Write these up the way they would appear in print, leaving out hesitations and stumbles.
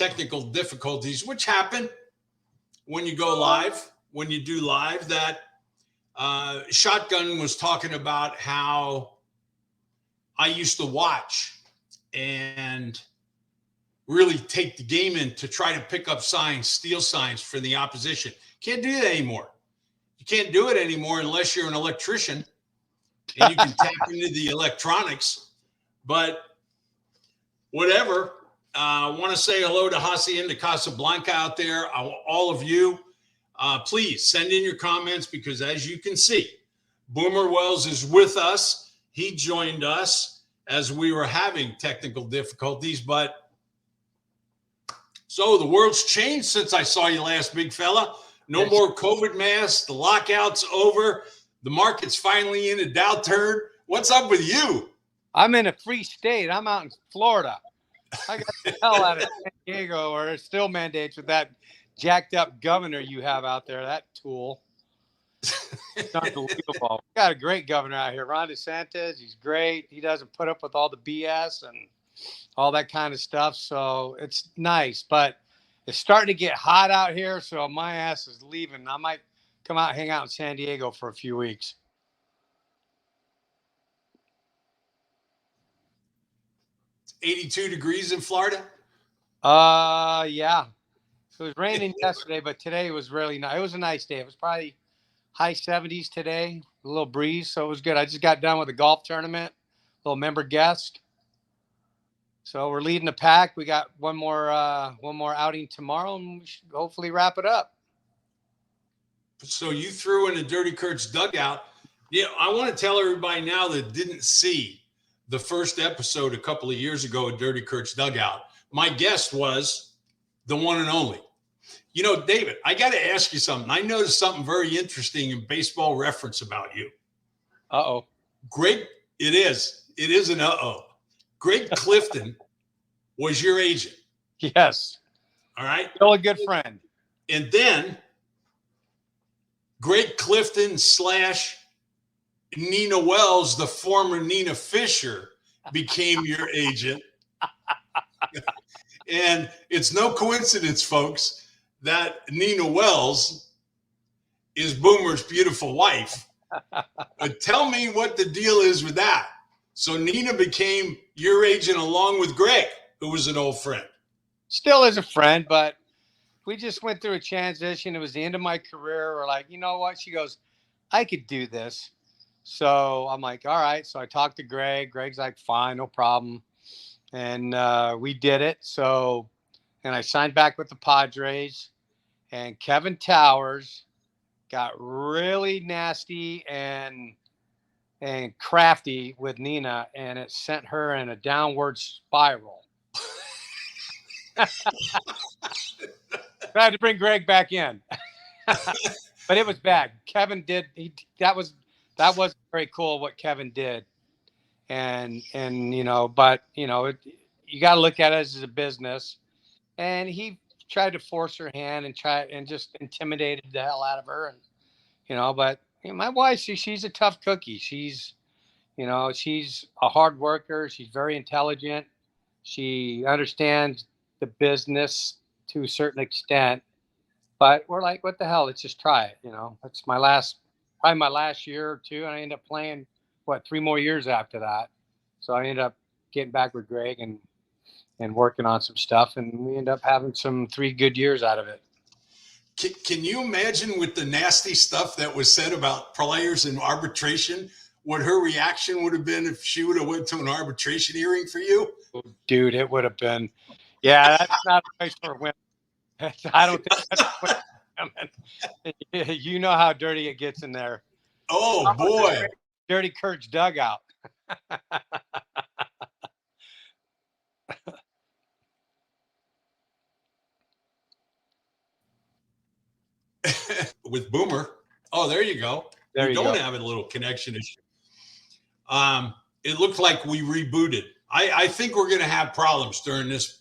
technical difficulties, which happen when you go live, when you do live, that Shotgun was talking about how I used to watch and really take the game in to try to pick up signs, steal signs for the opposition. Can't do that anymore. You can't do it anymore unless you're an electrician and you can tap into the electronics. But whatever. I want to say hello to Hacienda Casablanca out there. All of you, please send in your comments because as you can see, Boomer Wells is with us. He joined us as we were having technical difficulties. But so the world's changed since I saw you last, big fella. No more COVID masks. The lockout's over. The market's finally in a downturn. What's up with you? I'm in a free state. I'm out in Florida. I got the hell out of San Diego, where it's still mandates with that jacked up governor you have out there, that tool. It's unbelievable. We got a great governor out here, Ron DeSantis. He's great. He doesn't put up with all the BS and all that kind of stuff. So it's nice, but it's starting to get hot out here. So my ass is leaving. I might come out and hang out in San Diego for a few weeks. It's 82 degrees in Florida. Yeah. So it was raining yesterday, but today was really nice. It was a nice day. It was probably high 70s today, a little breeze. So it was good. I just got done with a golf tournament, little member guest. So we're leading the pack. We got one more outing tomorrow, and we should hopefully wrap it up. So you threw in a Dirty Kurt's dugout. Yeah, I want to tell everybody now that didn't see the first episode a couple of years ago of Dirty Kurt's dugout. My guest was the one and only. You know, David, I got to ask you something. I noticed something very interesting in Baseball Reference about you. Uh-oh. Greg, it is an uh-oh. Greg Clifton was your agent. Yes. All right. Still a good friend. And then Greg Clifton / Nina Wells, the former Nina Fisher, became your agent. And it's no coincidence, folks, that Nina Wells is Boomer's beautiful wife. But tell me what the deal is with that. So Nina became your agent along with Greg, who was an old friend. Still is a friend, but we just went through a transition. It was the end of my career. We're like, you know what? She goes, I could do this. So I'm like, all right. So I talked to Greg. Greg's like, fine, no problem. And we did it. So, and I signed back with the Padres. And Kevin Towers got really nasty and crafty with Nina, and it sent her in a downward spiral. I had to bring Greg back in. But it was bad. Kevin did that was very cool what Kevin did. And you know, but you know, you got to look at it as a business. And he tried to force her hand and just intimidated the hell out of her. And you know, but my wife, she's a tough cookie. She's a hard worker. She's very intelligent. She understands the business to a certain extent. But we're like, what the hell? Let's just try it. You know, it's probably my last year or two. And I ended up playing, 3 more years after that. So I ended up getting back with Greg and working on some stuff. And we ended up having 3 good years out of it. Can you imagine with the nasty stuff that was said about players in arbitration, what her reaction would have been if she would have went to an arbitration hearing for you? Dude, it would have been, yeah, that's not a place for women. I don't think that's women. You know how dirty it gets in there. Oh, boy. Dirty Kurt's dugout. With Boomer. Oh, there you go. There we you don't go. have a little connection issue. It looked like we rebooted. I think we're going to have problems during this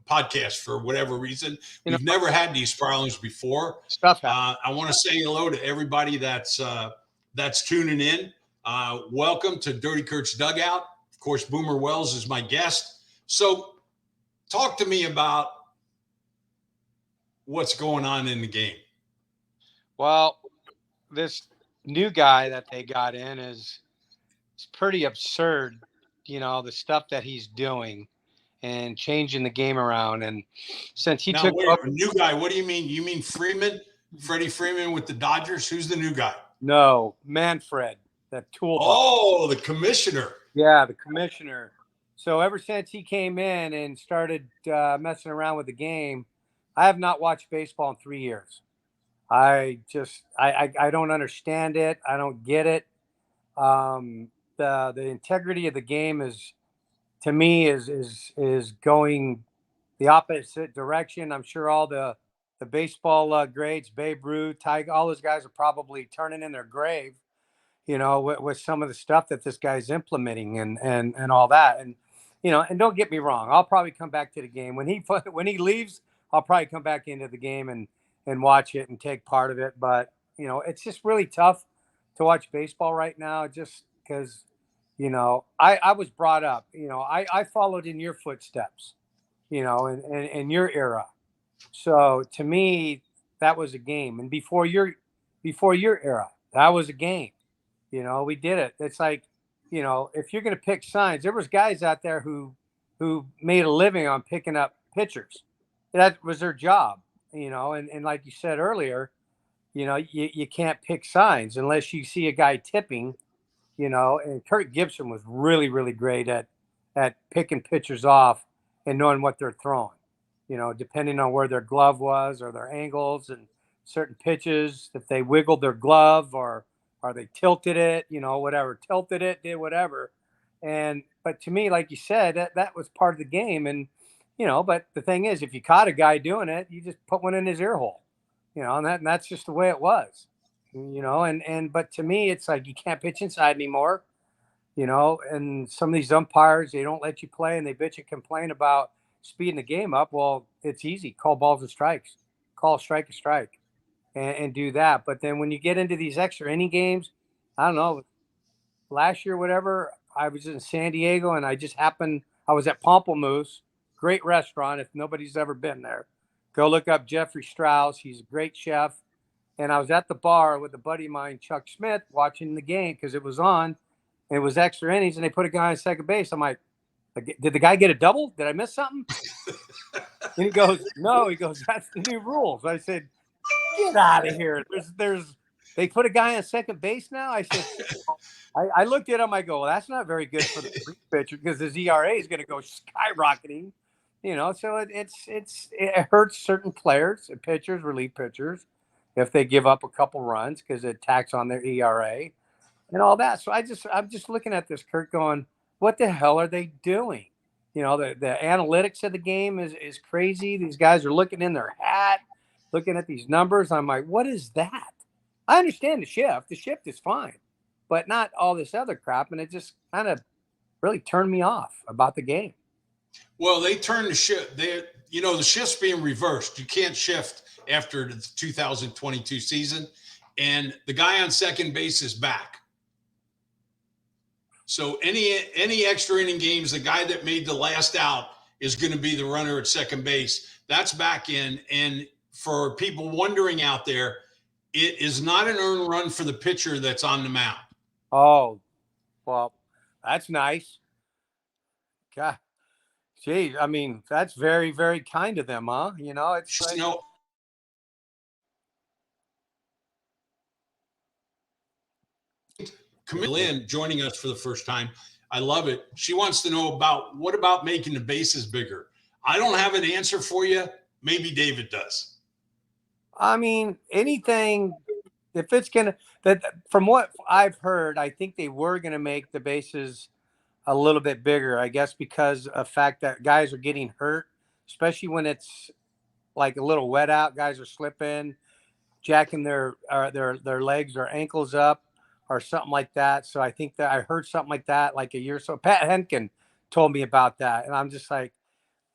podcast for whatever reason. We've never had these problems before. Stuff happens. I want to say hello to everybody that's tuning in. Welcome to Dirty Kurt's Dugout. Of course, Boomer Wells is my guest. So talk to me about what's going on in the game. Well, this new guy that they got in is it's pretty absurd, the stuff that he's doing and changing the game around. And since he Now, took wait, over, a new guy. What do you mean? You mean Freeman, Freddie Freeman with the Dodgers? Who's the new guy? no, Manfred, that toolbox. Oh, the commissioner. Yeah, the commissioner. So ever since he came in and started messing around with the game, I have not watched baseball in 3 years. I don't understand it. I don't get it. The integrity of the game is, to me, is going the opposite direction. I'm sure all the baseball greats, Babe Ruth, Tiger, all those guys are probably turning in their grave, with some of the stuff that this guy's implementing and all that. And and don't get me wrong, I'll probably come back to the game when he when he leaves. I'll probably come back into the game and watch it and take part of it. But it's just really tough to watch baseball right now, just because I was brought up. I followed in your footsteps, in your era. So to me, that was a game. And before your era, that was a game. We did it. It's like, if you're going to pick signs, there was guys out there who made a living on picking up pitchers. That was their job, and like you said earlier, you can't pick signs unless you see a guy tipping, and Kurt Gibson was really, really great at picking pitchers off and knowing what they're throwing, depending on where their glove was or their angles and certain pitches, if they wiggled their glove or they tilted it, whatever, tilted it, did whatever. But to me, like you said, that was part of the game. And, but the thing is, if you caught a guy doing it, you just put one in his ear hole, and that's just the way it was, but to me, it's like, you can't pitch inside anymore, and some of these umpires, they don't let you play and they bitch and complain about speeding the game up. Well, it's easy. Call balls and strikes, call a strike and do that. But then when you get into these extra inning games, I don't know, last year, whatever, I was in San Diego and I was at Pamplemousse, great restaurant. If nobody's ever been there, go look up Jeffrey Strauss. He's a great chef. And I was at the bar with a buddy of mine, Chuck Smith, watching the game because it was on. And it was extra innings, and they put a guy on second base. I'm like, did the guy get a double? Did I miss something? And he goes, no. He goes, that's the new rules. I said, get out of here. They put a guy on second base now. I said, I looked at him. I go, well, that's not very good for the pitcher because his ERA is going to go skyrocketing. So it hurts certain players, pitchers, relief pitchers, if they give up a couple runs because it attacks on their ERA and all that. So I'm just looking at this, Kurt, going, what the hell are they doing? The analytics of the game is crazy. These guys are looking in their hat, looking at these numbers. I'm like, what is that? I understand the shift. The shift is fine, but not all this other crap. And it just kind of really turned me off about the game. Well, they turned the shift. The shift's being reversed. You can't shift after the 2022 season, and the guy on second base is back. So any extra inning games, the guy that made the last out is going to be the runner at second base. That's back in. And for people wondering out there, it is not an earned run for the pitcher that's on the mound. Oh, well, that's nice. God, gee, I mean, that's very, very kind of them, huh? It's like, Camille Lynn joining us for the first time. I love it. She wants to know what about making the bases bigger? I don't have an answer for you. Maybe David does. I mean, anything, if it's from what I've heard, I think they were going to make the bases a little bit bigger, I guess, because of the fact that guys are getting hurt, especially when it's like a little wet out. Guys are slipping, jacking their legs or ankles up or something like that. So I think that I heard something like that like a year or so. Pat Henkin told me about that. And I'm just like,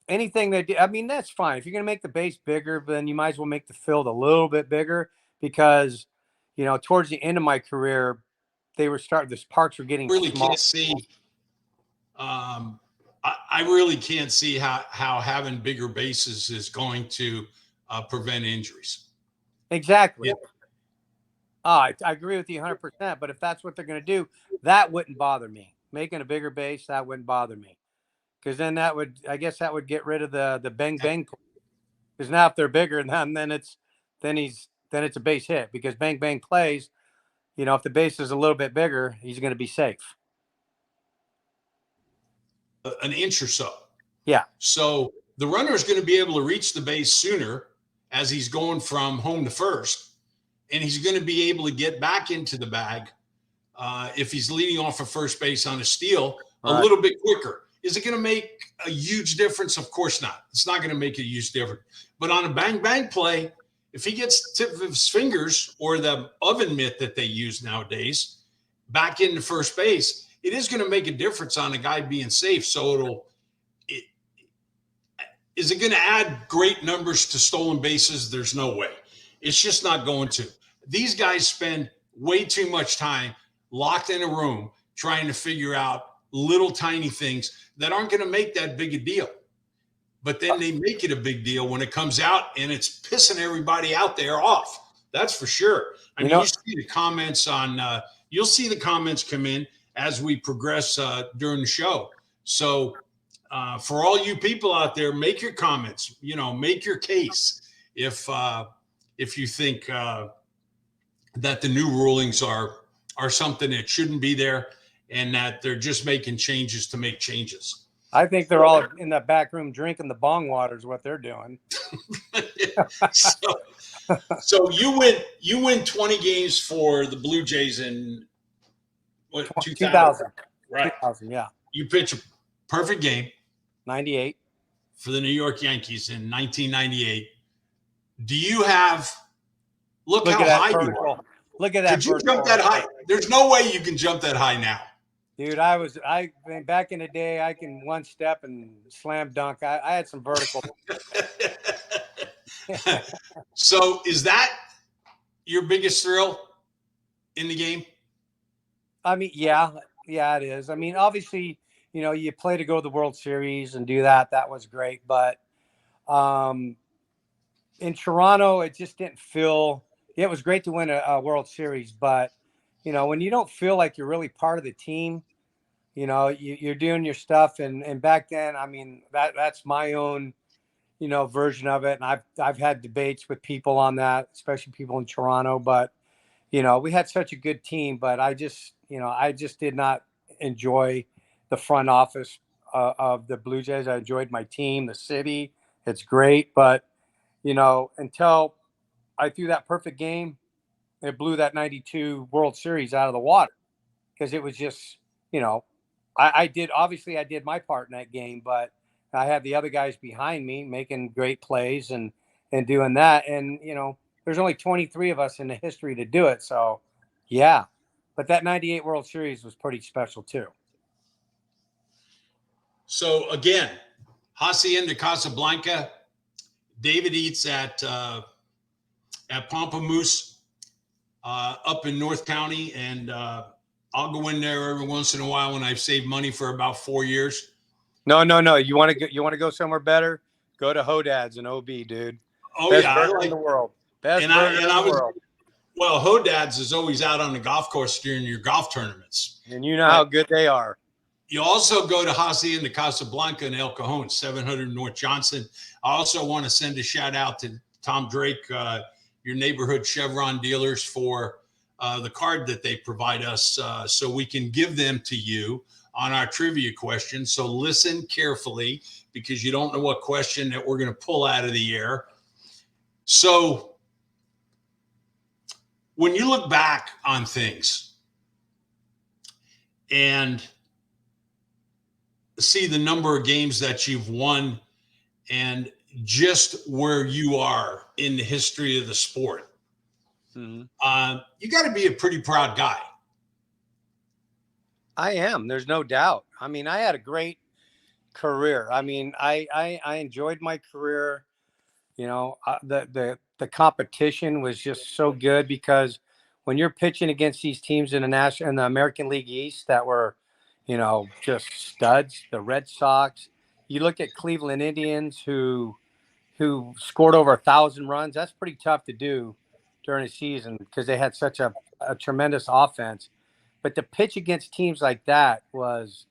anything they do, I mean, that's fine. If you're going to make the base bigger, then you might as well make the field a little bit bigger because, towards the end of my career, the parks were getting really small. Can't see. I really can't see how having bigger bases is going to prevent injuries. Exactly. Yeah. I agree with you 100%. But if that's what they're going to do, that wouldn't bother me. Making a bigger base, that wouldn't bother me. Because then that would, I guess, that would get rid of the bang bang. Because now if they're bigger, then it's a base hit. Because bang bang plays, if the base is a little bit bigger, he's going to be safe. An inch or so. Yeah. So the runner is going to be able to reach the base sooner as he's going from home to first, and he's going to be able to get back into the bag if he's leading off of first base on a steal a little bit quicker. Is it going to make a huge difference? Of course not. It's not going to make a huge difference. But on a bang bang play, if he gets the tip of his fingers or the oven mitt that they use nowadays back into first base, it is going to make a difference on a guy being safe. So is it going to add great numbers to stolen bases? There's no way. It's just not going to. These guys spend way too much time locked in a room trying to figure out little tiny things that aren't going to make that big a deal. But then they make it a big deal when it comes out, and it's pissing everybody out there off. That's for sure. I mean, you see the comments you'll see the comments come in as we progress during the show. So for all you people out there, make your comments, make your case. If you think that the new rulings are something that shouldn't be there and that they're just making changes to make changes. I think they're all in that back room drinking the bong water is what they're doing. So you win 20 games for the Blue Jays in what, 2000. Right. 2000, yeah. You pitch a perfect game. 98. For the New York Yankees in 1998. Do you have look how high you are. Look at that. Could you jump that high? There's no way you can jump that high now. Dude, back in the day, I can one step and slam dunk. I had some vertical. So is that your biggest thrill in the game? I mean, yeah, it is. I mean, obviously, you play to go to the World Series and do that. That was great. But in Toronto, it just didn't feel – it was great to win a World Series. But, when you don't feel like you're really part of the team, you're doing your stuff. And back then, I mean, that's my own, version of it. And I've had debates with people on that, especially people in Toronto. But, we had such a good team. But I just did not enjoy the front office of the Blue Jays. I enjoyed my team, the city. It's great. But, until I threw that perfect game, it blew that 92 World Series out of the water because it was just, I did my part in that game, but I had the other guys behind me making great plays and doing that. And, there's only 23 of us in the history to do it. So, yeah. But that 98 World Series was pretty special, too. So, again, Hacienda Casablanca, David eats at Pamplemousse up in North County, and I'll go in there every once in a while when I've saved money for about 4 years. No. You want to go somewhere better? Go to Hodad's in OB, dude. Oh, Best yeah. burger in the world. Best burger in the world. Well, Hodad's is always out on the golf course during your golf tournaments. And you know how good they are. You also go to Hacienda Casablanca in El Cajon, 700 North Johnson. I also want to send a shout out to Tom Drake, your neighborhood Chevron dealers, for the card that they provide us so we can give them to you on our trivia question. So listen carefully because you don't know what question that we're going to pull out of the air. So when you look back on things and see the number of games that you've won and just where you are in the history of the sport, you got to be a pretty proud guy. I am. There's no doubt. I mean, I had a great career. I mean, I enjoyed my career. The competition was just so good because when you're pitching against these teams in the American League East that were, just studs. The Red Sox. You look at Cleveland Indians, who scored over 1,000 runs. That's pretty tough to do during a season because they had such a tremendous offense. But to pitch against teams like that was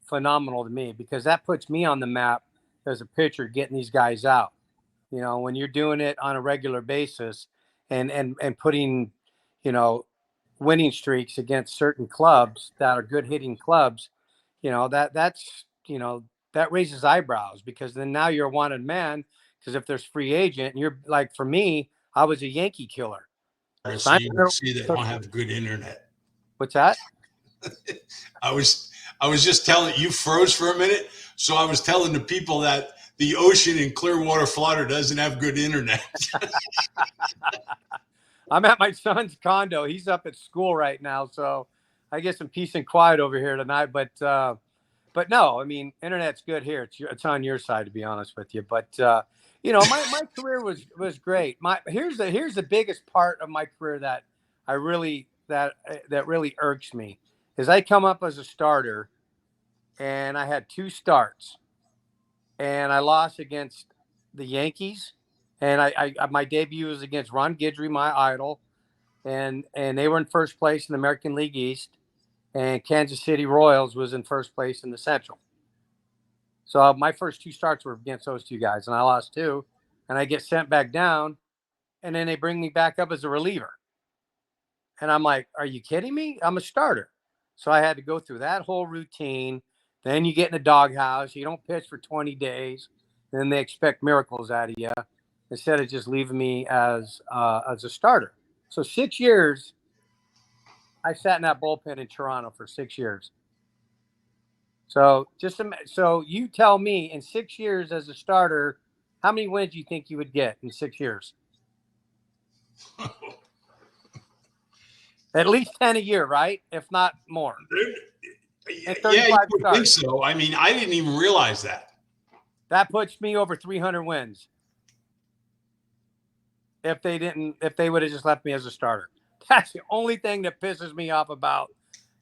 phenomenal to me because that puts me on the map as a pitcher getting these guys out. When you're doing it on a regular basis and putting, you know, winning streaks against certain clubs that are good hitting clubs, that raises eyebrows because then now you're a wanted man because if there's free agent and you're like, for me, I was a Yankee killer. So you can see they don't have good internet. What's that? I was just telling you froze for a minute. So I was telling the people that the ocean in Clearwater, Florida doesn't have good internet. I'm at my son's condo. He's up at school right now, so I get some peace and quiet over here tonight. But no, I mean, internet's good here. It's on your side, to be honest with you. But my career was great. Here's the biggest part of my career that really irks me is I come up as a starter, and I had 2 starts, and I lost against the Yankees, and I my debut was against Ron Guidry, my idol, and they were in first place in the American League East, and Kansas City Royals was in first place in the Central. So my first 2 starts were against those 2 guys, and I lost 2, and I get sent back down, and then they bring me back up as a reliever. And I'm like, are you kidding me? I'm a starter. So I had to go through that whole routine. Then you get in a doghouse. You don't pitch for 20 days. Then they expect miracles out of you instead of just leaving me as a starter. So 6 years, I sat in that bullpen in Toronto for 6 years. So so you tell me in 6 years as a starter, how many wins do you think you would get in 6 years? At least 10 a year, right? If not more. Yeah, you would think so. I mean, I didn't even realize that. That puts me over 300 wins. If they would have just left me as a starter. That's the only thing that pisses me off about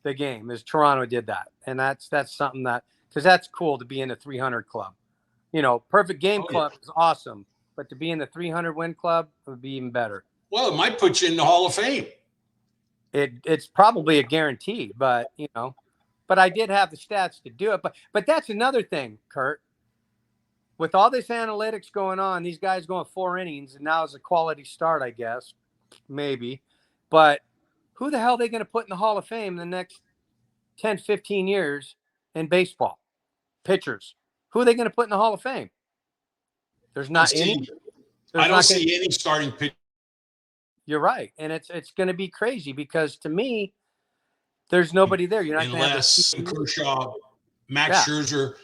the game is Toronto did that. And that's something because that's cool to be in the 300 club. Perfect game club is awesome, but to be in the 300 win club would be even better. Well, it might put you in the Hall of Fame. It's probably a guarantee, but I did have the stats to do it. But that's another thing, Kurt. With all this analytics going on, these guys going 4 innings, and now it's a quality start, I guess, maybe. But who the hell are they going to put in the Hall of Fame in the next 10, 15 years in baseball? Pitchers. Who are they going to put in the Hall of Fame? There's not any. I don't see any starting pitch. You're right, and it's going to be crazy because to me, there's nobody there. You're not unless Kershaw, Max Scherzer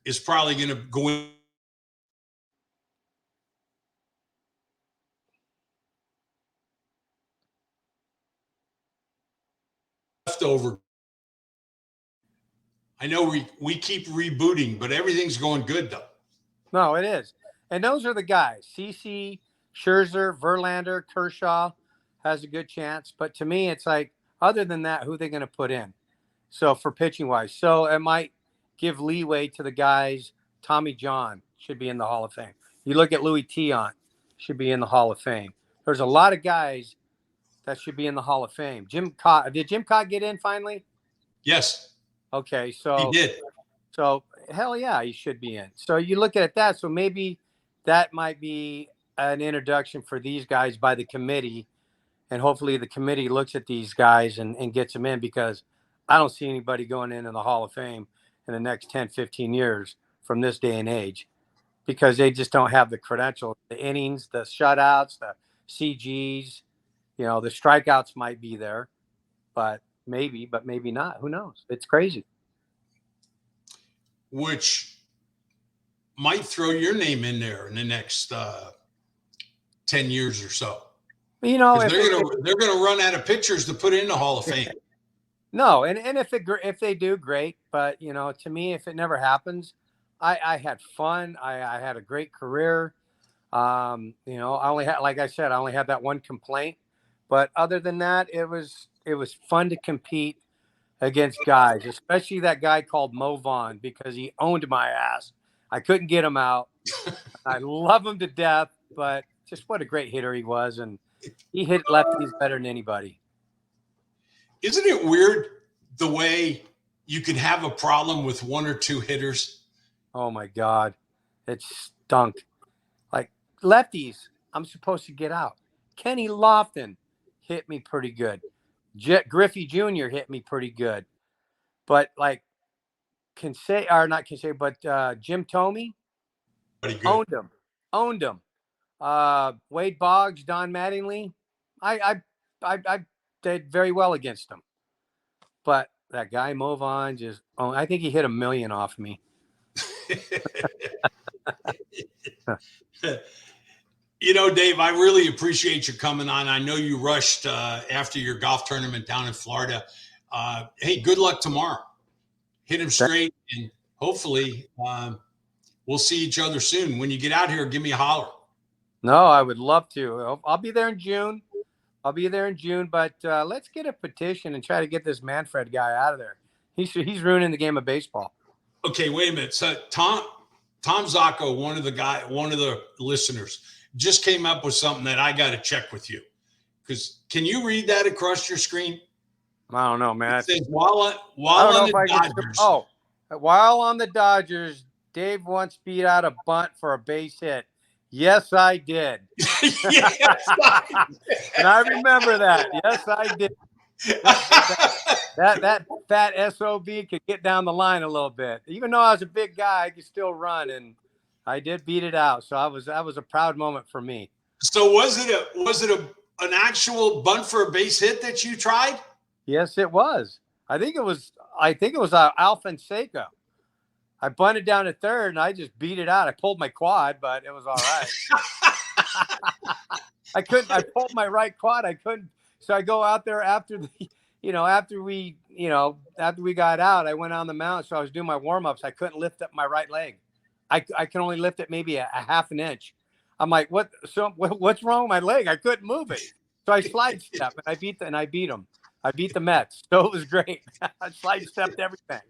is probably going to go in leftover. I know we keep rebooting, but everything's going good though. No, it is, and those are the guys: CC, Scherzer, Verlander, Kershaw has a good chance. But to me, it's like, other than that, who are they going to put in? So for pitching wise, so it might give leeway to the guys. Tommy John should be in the Hall of Fame. You look at Louis Tiant, should be in the Hall of Fame. There's a lot of guys that should be in the Hall of Fame. Jim Cott, did Jim Cott get in finally? Yes. Okay, so he did. So hell yeah, he should be in. So you look at that. So maybe that might be an introduction for these guys by the committee. And hopefully the committee looks at these guys and gets them in, because I don't see anybody going into the Hall of Fame in the next 10, 15 years from this day and age, because they just don't have the credentials, the innings, the shutouts, the CGs, the strikeouts might be there, but maybe not. Who knows? It's crazy. Which might throw your name in there in the next 10 years or so. They're gonna run out of pitchers to put in the Hall of Fame. No, and if they do, great. But to me, if it never happens, I had fun. I had a great career. I only had, like I said, I only had that one complaint. But other than that, it was fun to compete against guys, especially that guy called Mo Vaughn, because he owned my ass. I couldn't get him out. I love him to death, but just what a great hitter he was. And he hit lefties better than anybody. Isn't it weird the way you can have a problem with one or two hitters? Oh my God. It stunk. Like lefties, I'm supposed to get out. Kenny Lofton hit me pretty good. Griffey Jr. hit me pretty good. But like Jim Thome Pretty good. owned him. Wade Boggs, Don Mattingly, I did very well against them. But that guy Mo Vaughn I think he hit 1 million off me. You know, Dave, I really appreciate you coming on. I know you rushed after your golf tournament down in Florida. Hey, good luck tomorrow. Hit him straight, and hopefully we'll see each other soon. When you get out here, give me a holler. No, I would love to. I'll be there in June. But let's get a petition and try to get this Manfred guy out of there. He's ruining the game of baseball. Okay, wait a minute. So Tom Zacco, one of the listeners, just came up with something that I got to check with you. Because can you read that across your screen? I don't know, man. It says while on the Dodgers. While on the Dodgers, Dave once beat out a bunt for a base hit. Yes, I did. Yes, I did. And I remember that. Yes, I did. That fat SOB could get down the line a little bit. Even though I was a big guy, I could still run, and I did beat it out. So that was a proud moment for me. So was it an actual bunt for a base hit that you tried? Yes, it was. I think it was Al Fonseca. I bunted down to third, and I just beat it out. I pulled my quad, but it was all right. I pulled my right quad. I couldn't. So I go out there after we got out, I went on the mound. So I was doing my warm-ups. I couldn't lift up my right leg. I can only lift it maybe a half an inch. I'm like, what's wrong with my leg? I couldn't move it. So I slide step, and I beat them. I beat the Mets. So it was great. I slide stepped everything.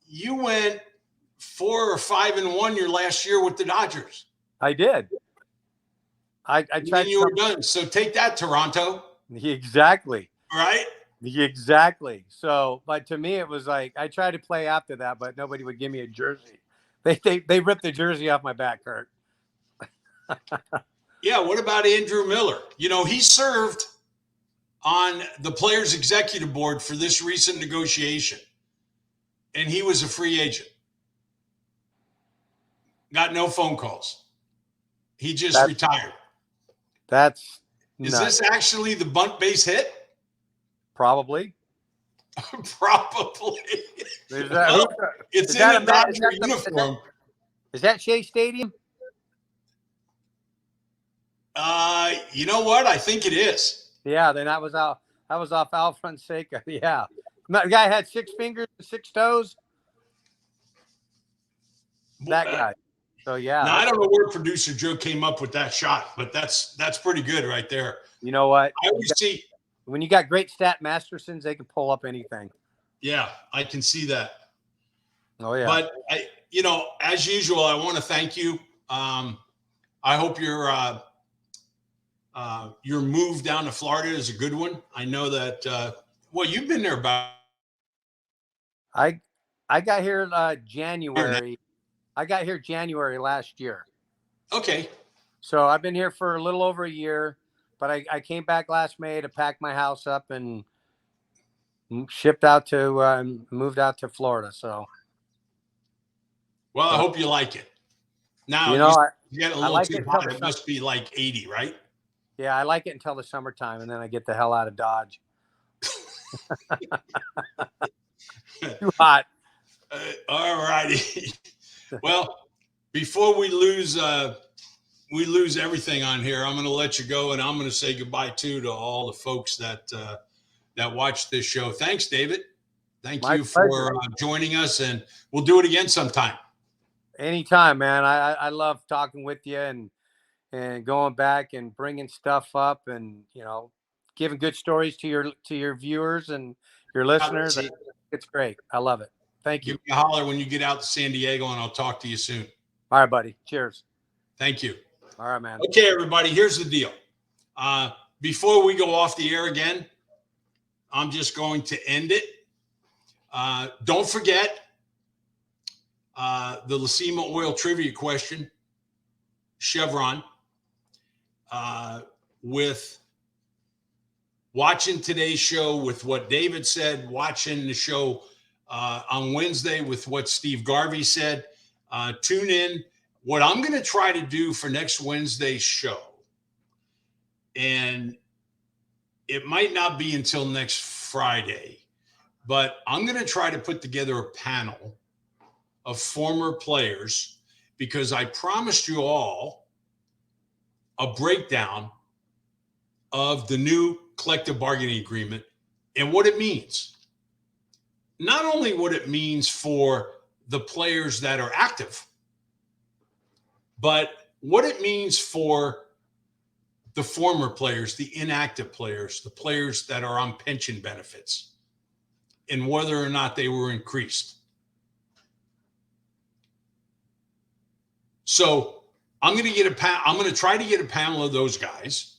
You went 4 or 5-1 your last year with the Dodgers. I did. I tried. You were done. So take that, Toronto. Exactly. Right. Exactly. So, but to me, it was like I tried to play after that, but nobody would give me a jersey. They ripped the jersey off my back, Kurt. Yeah. What about Andrew Miller? You know, he served on the Players Executive Board for this recent negotiation, and he was a free agent. Got no phone calls. He just retired. Is this actually the bunt base hit? Probably. Probably. It's in a Dodger uniform. Is that Shea Stadium? You know what? I think it is. Yeah, then that was off Al Fonseca. Yeah. The guy had 6 fingers and 6 toes. That guy. So yeah. Now, I don't know where producer Joe came up with that shot, but that's pretty good right there. You know what? I always see when you got great stat Mastersons, they can pull up anything. Yeah, I can see that. Oh yeah. But as usual, I want to thank you. I hope your move down to Florida is a good one. I know that. You've been there about. I got here January. I got here January last year. Okay. So I've been here for a little over a year, but I came back last May to pack my house up and moved out to Florida. So. Well, I hope you like it. Now, you get a little too hot. It must be like 80, right? Yeah, I like it until the summertime, and then I get the hell out of Dodge. Too hot. All righty. Well, before we lose everything on here, I'm going to let you go, and I'm going to say goodbye to all the folks that watch this show. Thanks, David. Thank you for joining us, and we'll do it again sometime. Anytime, man. I love talking with you and going back and bringing stuff up and giving good stories to your viewers and your listeners. It's great. I love it. Thank you. Give me a holler when you get out to San Diego, and I'll talk to you soon. All right, buddy. Cheers. Thank you. All right, man. Okay, everybody, here's the deal. Before we go off the air again, I'm just going to end it. Don't forget the Lacima Oil trivia question, Chevron, with watching today's show with what David said, watching the show on Wednesday with what Steve Garvey said. Tune in. What I'm going to try to do for next Wednesday's show, and it might not be until next Friday, but I'm going to try to put together a panel of former players, because I promised you all a breakdown of the new collective bargaining agreement and what it means. Not only what it means for the players that are active, but what it means for the former players, the inactive players, the players that are on pension benefits, and whether or not they were increased. So I'm going to try to get a panel of those guys.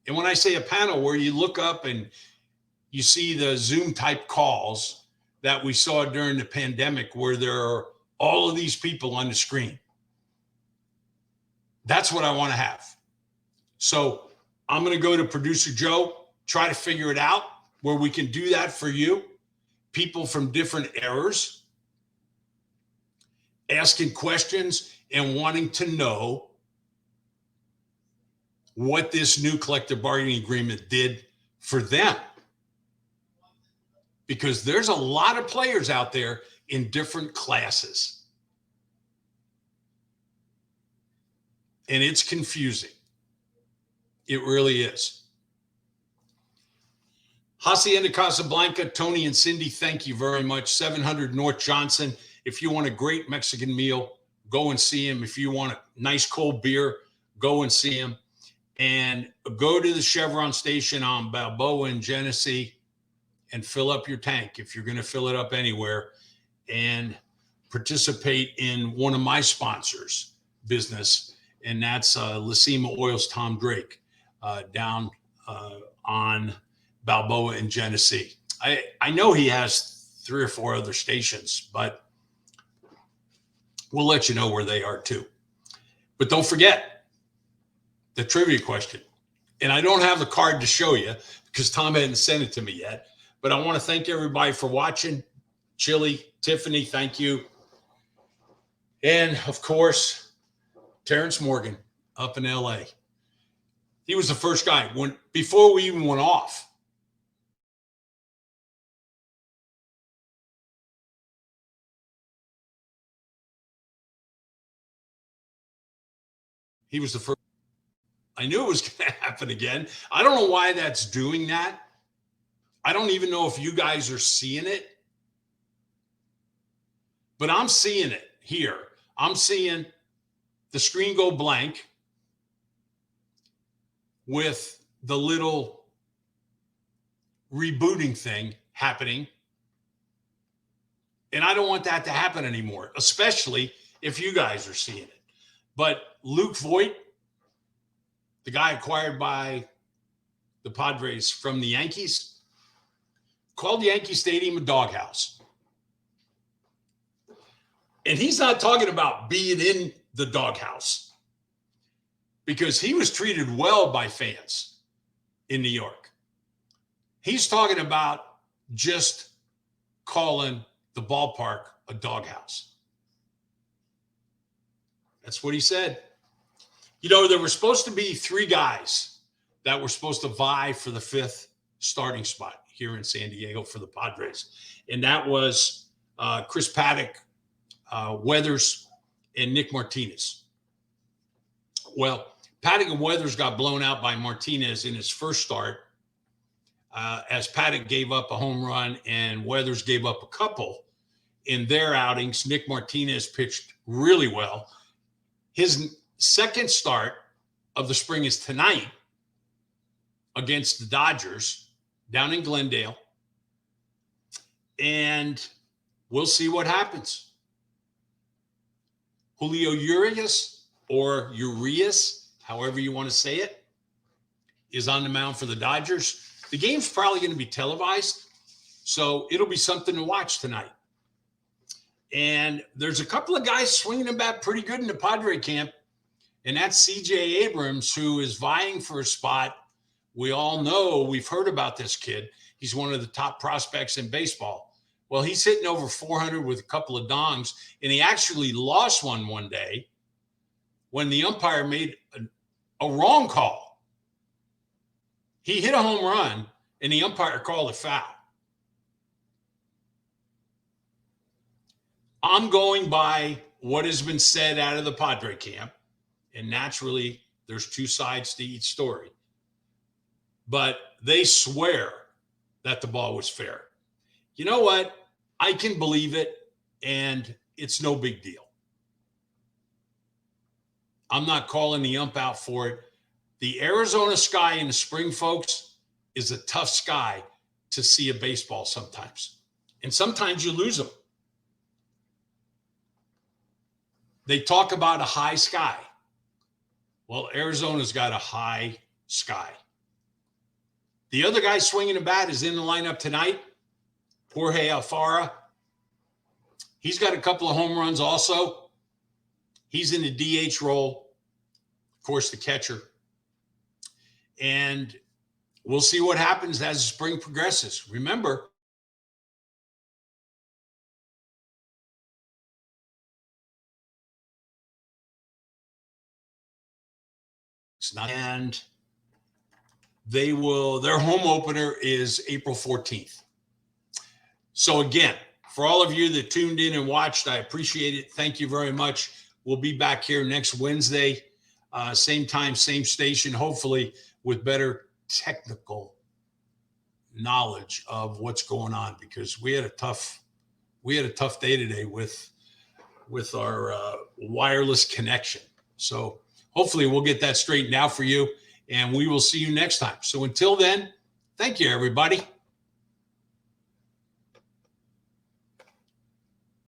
And when I say a panel, where you look up and you see the Zoom type calls that we saw during the pandemic, where there are all of these people on the screen. That's what I want to have. So I'm going to go to producer Joe, try to figure it out where we can do that for you. People from different eras asking questions and wanting to know what this new collective bargaining agreement did for them. Because there's a lot of players out there in different classes. And it's confusing. It really is. Hacienda Casablanca, Tony and Cindy, thank you very much. 700 North Johnson. If you want a great Mexican meal, go and see him. If you want a nice cold beer, go and see him. And go to the Chevron station on Balboa and Genesee and fill up your tank if you're going to fill it up anywhere, and participate in one of my sponsors' business, and that's Lacima Oil's Tom Drake down on Balboa and Genesee. I know he has 3 or 4 other stations, but we'll let you know where they are too. But don't forget the trivia question. And I don't have the card to show you because Tom hadn't sent it to me yet. But I want to thank everybody for watching. Chili, Tiffany, thank you. And of course, Terrence Morgan up in LA. He was the first guy before we even went off. He was the first. I knew it was going to happen again. I don't know why that's doing that. I don't even know if you guys are seeing it. But I'm seeing it here. I'm seeing the screen go blank with the little rebooting thing happening. And I don't want that to happen anymore, especially if you guys are seeing it. But Luke Voigt, the guy acquired by the Padres from the Yankees, called Yankee Stadium a doghouse. And he's not talking about being in the doghouse, because he was treated well by fans in New York. He's talking about just calling the ballpark a doghouse. That's what he said. You know, there were supposed to be 3 guys that were supposed to vie for the 5th starting spot here in San Diego for the Padres. And that was Chris Paddock, Weathers, and Nick Martinez. Well, Paddock and Weathers got blown out by Martinez in his first start, as Paddock gave up a home run and Weathers gave up a couple in their outings. Nick Martinez pitched really well. His second start of the spring is tonight against the Dodgers down in Glendale. And we'll see what happens. Julio Urias, or Urias, however you want to say it, is on the mound for the Dodgers. The game's probably going to be televised, so it'll be something to watch tonight. And there's a couple of guys swinging the bat pretty good in the Padre camp, and that's C.J. Abrams, who is vying for a spot. We all know, we've heard about this kid. He's one of the top prospects in baseball. Well, he's hitting over 400 with a couple of dongs, and he actually lost one day when the umpire made a wrong call. He hit a home run, and the umpire called it foul. I'm going by what has been said out of the Padre camp, and naturally, there's two sides to each story. But they swear that the ball was fair. You know what? I can believe it, and it's no big deal. I'm not calling the ump out for it. The Arizona sky in the spring, folks, is a tough sky to see a baseball sometimes. And sometimes you lose them. They talk about a high sky. Well, Arizona's got a high sky. The other guy swinging the bat is in the lineup tonight, Jorge Alfaro. He's got a couple of home runs also. He's in the DH role, of course, the catcher. And we'll see what happens as the spring progresses. Remember, it's not, and their home opener is April 14th. So again, for all of you that tuned in and watched, I appreciate it. Thank you very much. We'll be back here next Wednesday, same time, same station, hopefully with better technical knowledge of what's going on, because we had a tough day today with our wireless connection. So hopefully we'll get that straightened out for you, and we will see you next time. So until then, thank you, everybody.